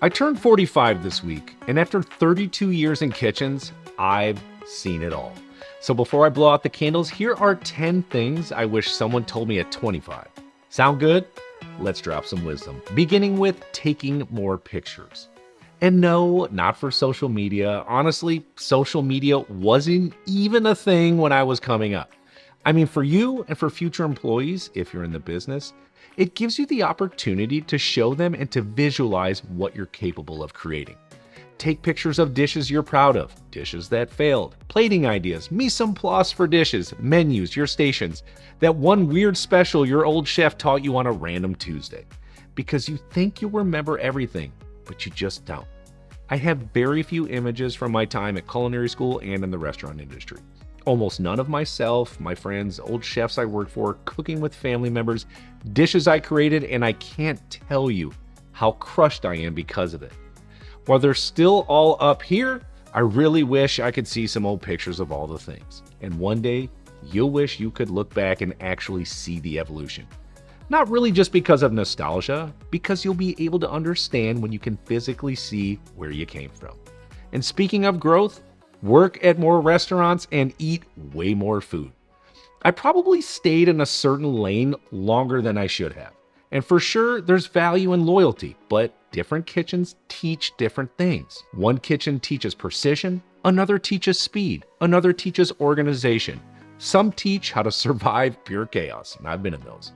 I turned 45 this week, and after 32 years in kitchens, I've seen it all. So before I blow out the candles, here are 10 things I wish someone told me at 25. Sound good? Let's drop some wisdom, beginning with taking more pictures. And no, not for social media. Honestly, social media wasn't even a thing when I was coming up. I mean, for you and for future employees, if you're in the business, it gives you the opportunity to show them and to visualize what you're capable of creating. Take pictures of dishes you're proud of, dishes that failed, plating ideas, mise en place for dishes, menus, your stations, that one weird special your old chef taught you on a random Tuesday. Because you think you'll remember everything, but you just don't. I have very few images from my time at culinary school and in the restaurant industry. Almost none of myself, my friends, old chefs I worked for, cooking with family members, dishes I created, and I can't tell you how crushed I am because of it. While they're still all up here, I really wish I could see some old pictures of all the things. And one day, you'll wish you could look back and actually see the evolution. Not really just because of nostalgia, because you'll be able to understand when you can physically see where you came from. And speaking of growth, work at more restaurants and eat way more food. I probably stayed in a certain lane longer than I should have. And for sure, there's value in loyalty, but different kitchens teach different things. One kitchen teaches precision, another teaches speed, another teaches organization. Some teach how to survive pure chaos, and I've been in those.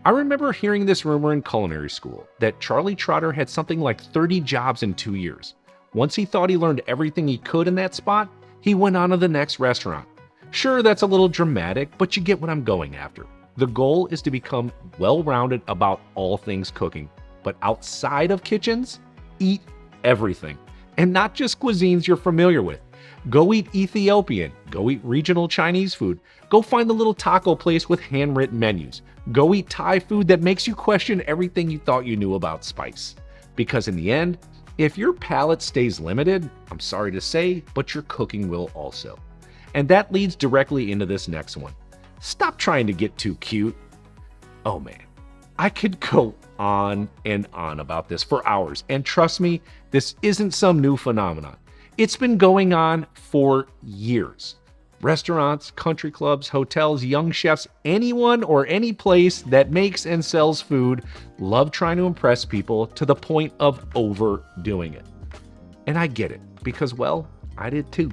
I remember hearing this rumor in culinary school that Charlie Trotter had something like 30 jobs in 2 years. Once he thought he learned everything he could in that spot, he went on to the next restaurant. Sure, that's a little dramatic, but you get what I'm going after. The goal is to become well-rounded about all things cooking, but outside of kitchens, eat everything. And not just cuisines you're familiar with. Go eat Ethiopian, go eat regional Chinese food, go find the little taco place with handwritten menus. Go eat Thai food that makes you question everything you thought you knew about spice. Because in the end, if your palate stays limited, I'm sorry to say, but your cooking will also. And that leads directly into this next one. Stop trying to get too cute. Oh man, I could go on and on about this for hours. And trust me, this isn't some new phenomenon. It's been going on for years. Restaurants, country clubs, hotels, young chefs, anyone or any place that makes and sells food love trying to impress people to the point of overdoing it. And I get it, because, well, I did too.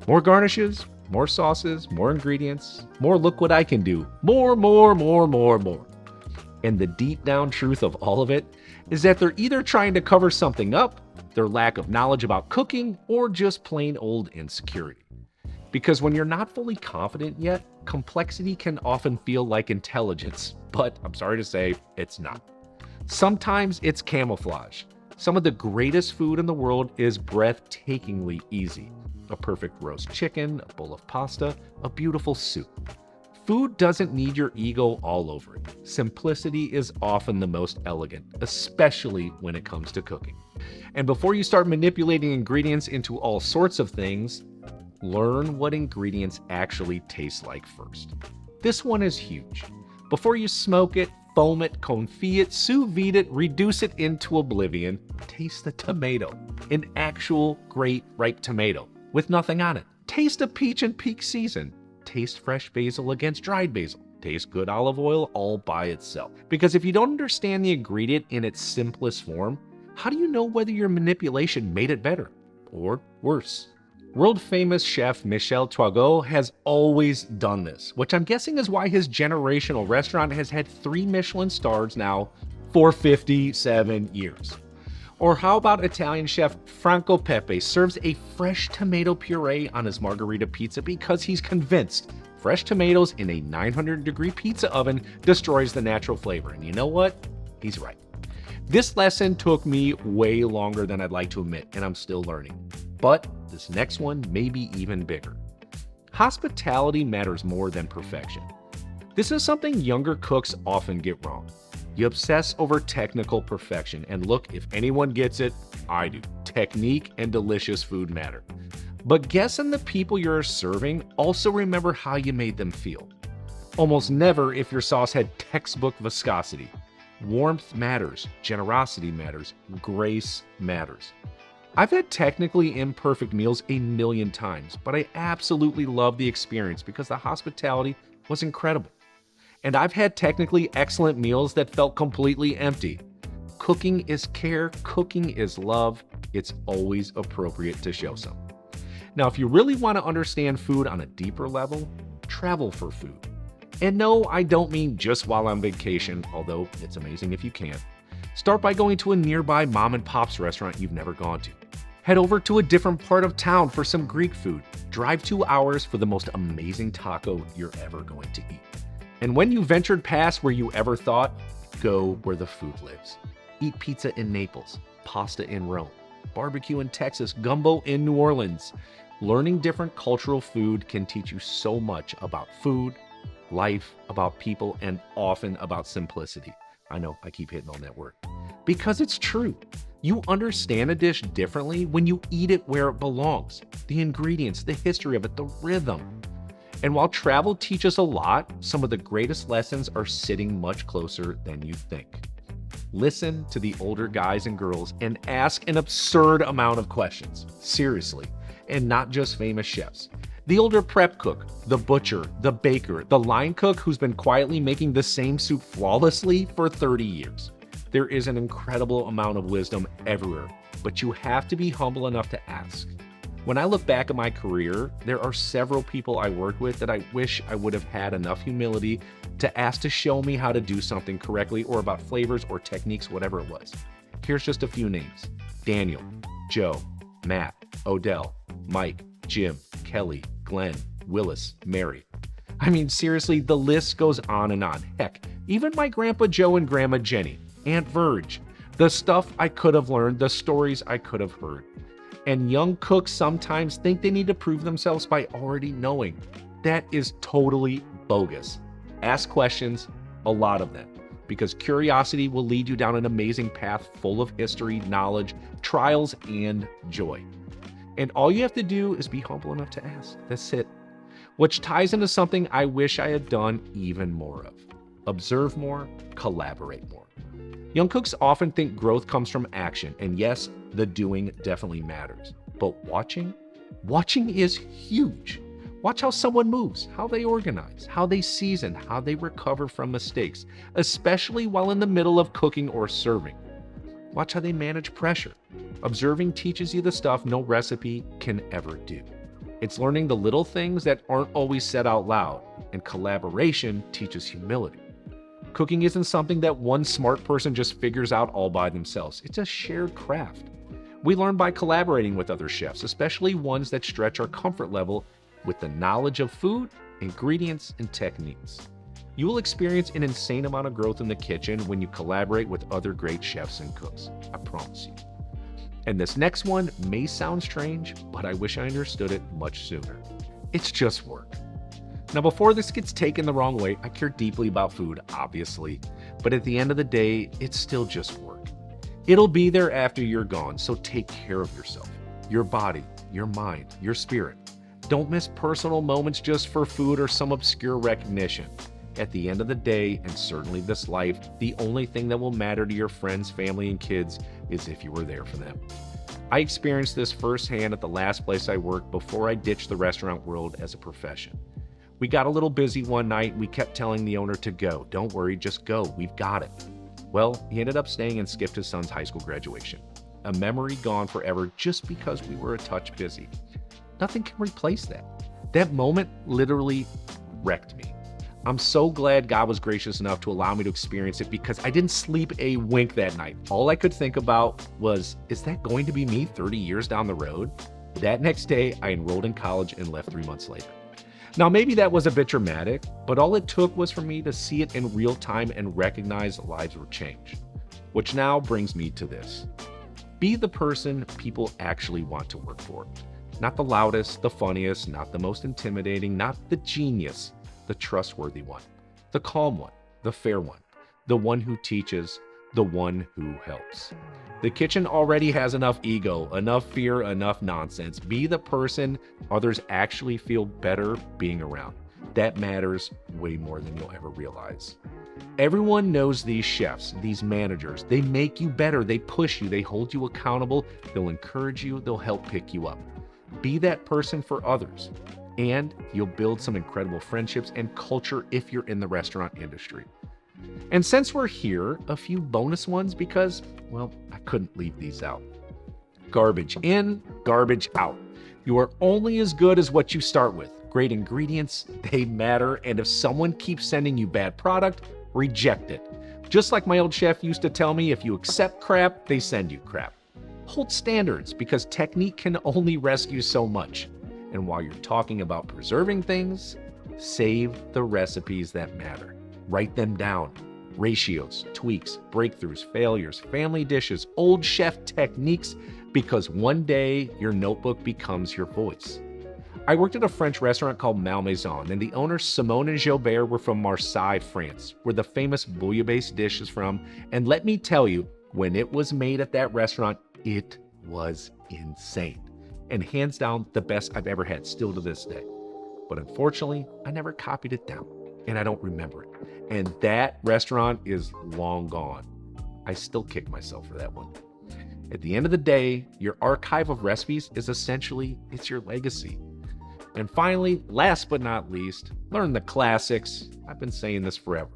More garnishes, more sauces, more ingredients, more look what I can do, more. And the deep down truth of all of it is that they're either trying to cover something up, their lack of knowledge about cooking, or just plain old insecurity. Because when you're not fully confident yet, complexity can often feel like intelligence, but I'm sorry to say, it's not. Sometimes it's camouflage. Some of the greatest food in the world is breathtakingly easy. A perfect roast chicken, a bowl of pasta, a beautiful soup. Food doesn't need your ego all over it. Simplicity is often the most elegant, especially when it comes to cooking. And before you start manipulating ingredients into all sorts of things, learn what ingredients actually taste like first. This one is huge. Before you smoke it, foam it, confit it, sous vide it, reduce it into oblivion, taste the tomato. An actual great ripe tomato with nothing on it. Taste a peach in peak season. Taste fresh basil against dried basil. Taste good olive oil all by itself. Because if you don't understand the ingredient in its simplest form, how do you know whether your manipulation made it better or worse? World-famous chef Michel Trogo has always done this, which I'm guessing is why his generational restaurant has had 3 Michelin stars now for 57 years. Or how about Italian chef Franco Pepe serves a fresh tomato puree on his margherita pizza because he's convinced fresh tomatoes in a 900-degree pizza oven destroys the natural flavor. And you know what? He's right. This lesson took me way longer than I'd like to admit, and I'm still learning. But this next one may be even bigger. Hospitality matters more than perfection. This is something younger cooks often get wrong. You obsess over technical perfection, and look, if anyone gets it, I do. Technique and delicious food matter. But guests and the people you're serving also remember how you made them feel. Almost never if your sauce had textbook viscosity. Warmth matters, generosity matters, grace matters. I've had technically imperfect meals a million times, but I absolutely love the experience because the hospitality was incredible. And I've had technically excellent meals that felt completely empty. Cooking is care, cooking is love. It's always appropriate to show some. Now, if you really want to understand food on a deeper level, travel for food. And no, I don't mean just while on vacation, although it's amazing if you can. Start by going to a nearby mom and pop's restaurant you've never gone to. Head over to a different part of town for some Greek food. Drive 2 hours for the most amazing taco you're ever going to eat. And when you ventured past where you ever thought, go where the food lives. Eat pizza in Naples, pasta in Rome, barbecue in Texas, gumbo in New Orleans. Learning different cultural food can teach you so much about food, life, about people, and often about simplicity. I know I keep hitting on that word. Because it's true. You understand a dish differently when you eat it where it belongs. The ingredients, the history of it, the rhythm. And while travel teaches a lot, some of the greatest lessons are sitting much closer than you think. Listen to the older guys and girls and ask an absurd amount of questions. Seriously. And not just famous chefs. The older prep cook, the butcher, the baker, the line cook who's been quietly making the same soup flawlessly for 30 years. There is an incredible amount of wisdom everywhere, but you have to be humble enough to ask. When I look back at my career, there are several people I worked with that I wish I would have had enough humility to ask to show me how to do something correctly or about flavors or techniques, whatever it was. Here's just a few names: Daniel, Joe, Matt, Odell, Mike, Jim, Kelly, Glenn, Willis, Mary. I mean, seriously, the list goes on and on. Heck, even my Grandpa Joe and Grandma Jenny, Aunt Verge, the stuff I could have learned, the stories I could have heard. And young cooks sometimes think they need to prove themselves by already knowing. That is totally bogus. Ask questions, a lot of them, because curiosity will lead you down an amazing path full of history, knowledge, trials, and joy. And all you have to do is be humble enough to ask. That's it. Which ties into something I wish I had done even more of. Observe more, collaborate more. Young cooks often think growth comes from action, and yes, the doing definitely matters. But watching is huge. Watch how someone moves, how they organize, how they season, how they recover from mistakes, especially while in the middle of cooking or serving. Watch how they manage pressure. Observing teaches you the stuff no recipe can ever do. It's learning the little things that aren't always said out loud, and collaboration teaches humility. Cooking isn't something that one smart person just figures out all by themselves. It's a shared craft. We learn by collaborating with other chefs, especially ones that stretch our comfort level with the knowledge of food, ingredients, and techniques. You will experience an insane amount of growth in the kitchen when you collaborate with other great chefs and cooks. I promise you. And this next one may sound strange, but I wish I understood it much sooner. It's just work. Now, before this gets taken the wrong way, I care deeply about food, obviously, but at the end of the day, it's still just work. It'll be there after you're gone, so take care of yourself, your body, your mind, your spirit. Don't miss personal moments just for food or some obscure recognition. At the end of the day, and certainly this life, the only thing that will matter to your friends, family, and kids is if you were there for them. I experienced this firsthand at the last place I worked before I ditched the restaurant world as a profession. We got a little busy one night and we kept telling the owner to go. Don't worry, just go. We've got it. Well, he ended up staying and skipped his son's high school graduation. A memory gone forever just because we were a touch busy. Nothing can replace that. That moment literally wrecked me. I'm so glad God was gracious enough to allow me to experience it because I didn't sleep a wink that night. All I could think about was, is that going to be me 30 years down the road? That next day, I enrolled in college and left 3 months later. Now, maybe that was a bit dramatic, but all it took was for me to see it in real time and recognize lives were changed. Which now brings me to this. Be the person people actually want to work for. Not the loudest, the funniest, not the most intimidating, not the genius, the trustworthy one, the calm one, the fair one, the one who teaches, the one who helps. The kitchen already has enough ego, enough fear, enough nonsense. Be the person others actually feel better being around. That matters way more than you'll ever realize. Everyone knows these chefs, these managers. They make you better, they push you, they hold you accountable, they'll encourage you, they'll help pick you up. Be that person for others, and you'll build some incredible friendships and culture if you're in the restaurant industry. And since we're here, a few bonus ones because, well, I couldn't leave these out. Garbage in, garbage out. You are only as good as what you start with. Great ingredients, they matter, and if someone keeps sending you bad product, reject it. Just like my old chef used to tell me, if you accept crap, they send you crap. Hold standards because technique can only rescue so much. And while you're talking about preserving things, save the recipes that matter. Write them down. Ratios, tweaks, breakthroughs, failures, family dishes, old chef techniques, because one day your notebook becomes your voice. I worked at a French restaurant called Malmaison, and the owners Simone and Gilbert were from Marseille, France, where the famous bouillabaisse dish is from. And let me tell you, when it was made at that restaurant, it was insane. And hands down, the best I've ever had, still to this day. But unfortunately, I never copied it down, and I don't remember it. And that restaurant is long gone. I still kick myself for that one. At the end of the day, your archive of recipes is essentially, it's your legacy. And finally, last but not least, learn the classics. I've been saying this forever.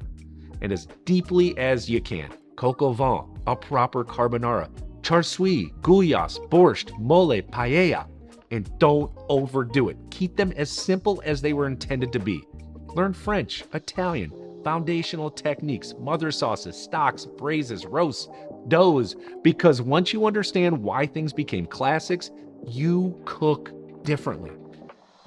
And as deeply as you can. Coq au vin, a proper carbonara, char siu, gouillas, borscht, mole, paella. And don't overdo it. Keep them as simple as they were intended to be. Learn French, Italian, foundational techniques, mother sauces, stocks, braises, roasts, doughs, because once you understand why things became classics, you cook differently.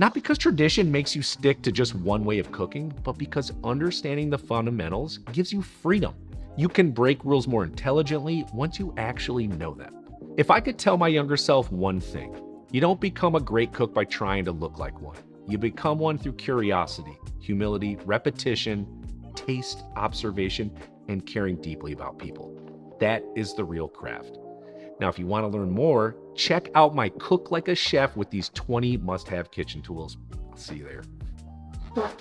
Not because tradition makes you stick to just one way of cooking, but because understanding the fundamentals gives you freedom. You can break rules more intelligently once you actually know them. If I could tell my younger self one thing, you don't become a great cook by trying to look like one. You become one through curiosity, humility, repetition, taste, observation, and caring deeply about people. That is the real craft. Now, if you want to learn more, check out my Cook Like a Chef with these 20 must-have kitchen tools. I'll see you there.